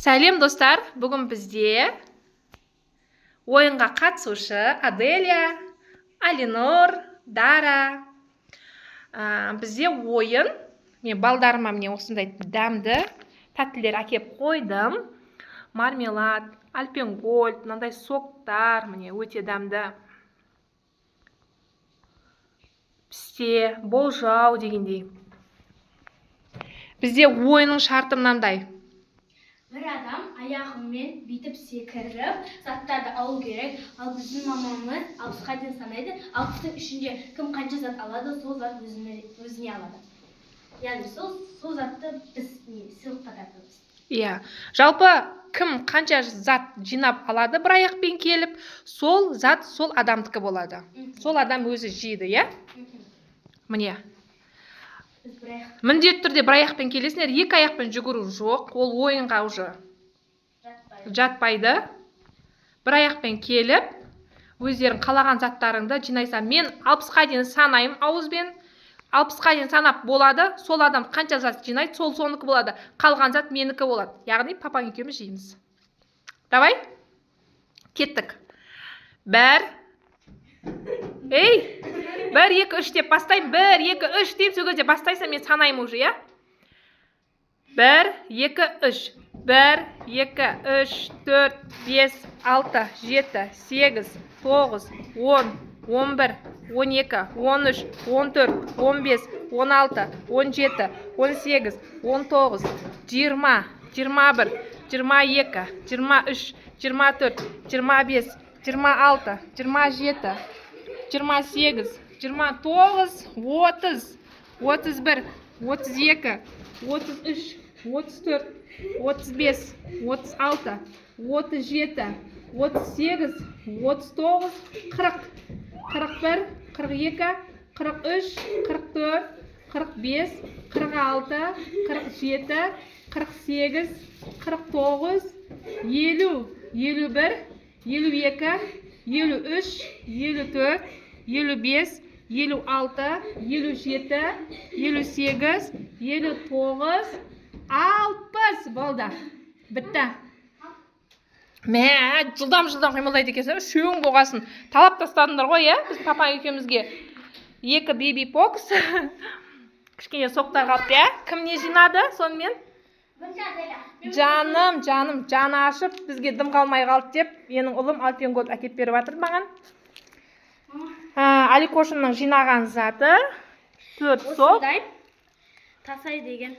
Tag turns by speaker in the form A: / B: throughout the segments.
A: Сәлем достар, бүгін бізде ойынға қатысушы Аделя, Алинор, Дара. Бізде ойын, мен балдарыма міне осындай дәмді тәттілер әкеп қойдым. Мармелад, альпенгольд, мынандай соктар, міне өте дәмді. Пісте, болжау дегендей. Бізде ойынның шарты мынандай.
B: Бір адам аяғымен бүйтіп секіріп, заттарды алу керек. Ал біздің мамамыз 60-қа дейін санайды. 60-тың ішінде кім қанша зат алады, сол зат өзіне алады. Яғни сол затты біз сыйлыққа тартамыз.
A: Иә. Жалпы кім қанша зат жинап алады бір аяқпен келіп, сол зат сол адамдікі болады. Сол адам өзі жейді, иә? Міне. Міндетті түрде бір аяқпен келесіңдер, екі аяқпен жүгіру жоқ, ол ойынға уже жатпайды. Бір аяқпен келіп, өздерің қалаған заттарыңды жинайсам. Мен 60-қа дейін санайым ауызбен. 60-қа дейін санап болады, сол адам қанша зат жинайды, сол соныкі болады. Қалған зат менікі болады. Яғни папаң екеуміз жейміз. Давай? Кеттік. Бір. Ей! 1, 2, 3 деп бастайым. 1, 2, 3 деп сол кезде бастайсам мен санайым уже, я? 1, 2, 3. 1, 2, 3, 4, 5, 6, 7, 8, 9, 10, 11, 12, 13, 14, 15, 16, 17, 18, 19, 20, 21, 22, 23, 24, 25, 26, 27, 28, 29, 30, 31, 32, 33, 34, 35, 36, 37, 38, 39, 40, 41, 42, 43, 44, 45, 46, 47, 48, 49, 50, 51, 52, 53, 54, 55, 56, 57, 58, 59, 60 болды. Бітті. Мә, жылдам қимылдайды екенсің, үшеуің болғасын. Талап тастадыңдар ғой, иә? Біз папа екеумізге 2 бейби бокс. Кішкене соқтар қалыпты, иә? Кім не жинады сонымен? Жаным, жаны ашып, бізге дым қалмай қалды деп, менің ұлым альпенгольд әкеп беріп жатыр маған. Аликошымның жинаған заты 4 сок.
B: Тасай деген.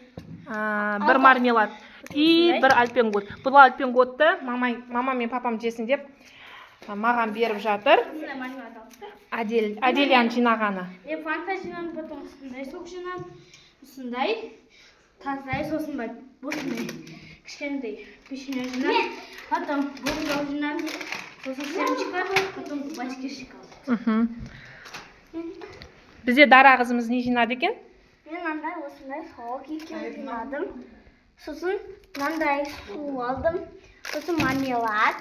A: Бір мармелад. И бір альпенгольд. Бұл альпенгольдты мама мен папам жесін деп маған беріп жатыр. Аделяның жинағаны.
B: Мен фанта жинадым, потом осындай сок жинадым. Осындай тазай, сосын осындай кішкентай печенье жинадым. Потом болжау жинадым. Сосын семечка, потом баске шоколад.
A: Бізде Дара қызымыз не жинады екен?
B: Мен мынандай осындай сок екеуін жинадым. Сосын мынандай су алдым. Сосын мармелад.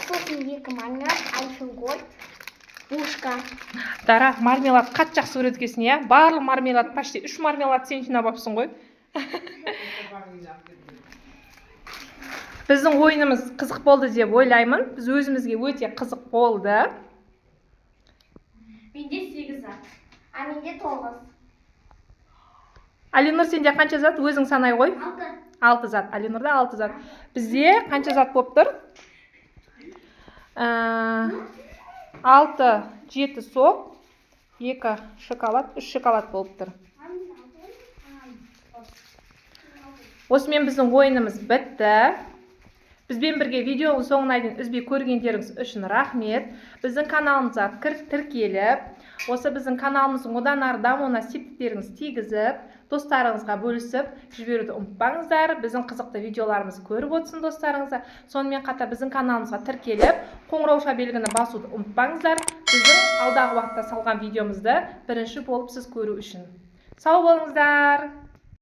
B: Сосын 2 мармелад, альпенгольд, бушка.
A: Дара, мармелад қатты жақсы көреді екенсің, иә? Барлық мармелад, почти 3 мармелад сен жинап алыпсың ғой. Біздің ойынымыз қызық болды деп ойлаймын. Біз өзімізге өте қызық болды.
B: Менде 8 зат. А менде 9.
A: Алинор, сенде қанша зат? Өзің санай ғой? 6 зат. Алинорда 6 зат. Бізде қанша зат болып тұр? 6, 7 сок, 2 шоколад, 3 шоколад болып тұр. Осымен біздің ойынымыз бітті. Бізбен бірге видеоның соңына дейін үзбей көргендеріңіз үшін рахмет. Біздің каналымызға тіркеліп, осы біздің каналымыздың одан ары дамуына септіктеріңіз тигізіп, достарыңызға бөлісіп жіберуді ұмытпаңыздар. Біздің қызықты видеоларымызды көріп отырсын достарыңызға. Сонымен қатар біздің каналымызға тіркеліп, қоңырауша белгіні басуды ұмытпаңыздар. Біздің алдағы уақытта салған видеомызды бірінші болып сіз көру үшін. Сау болыңыздар.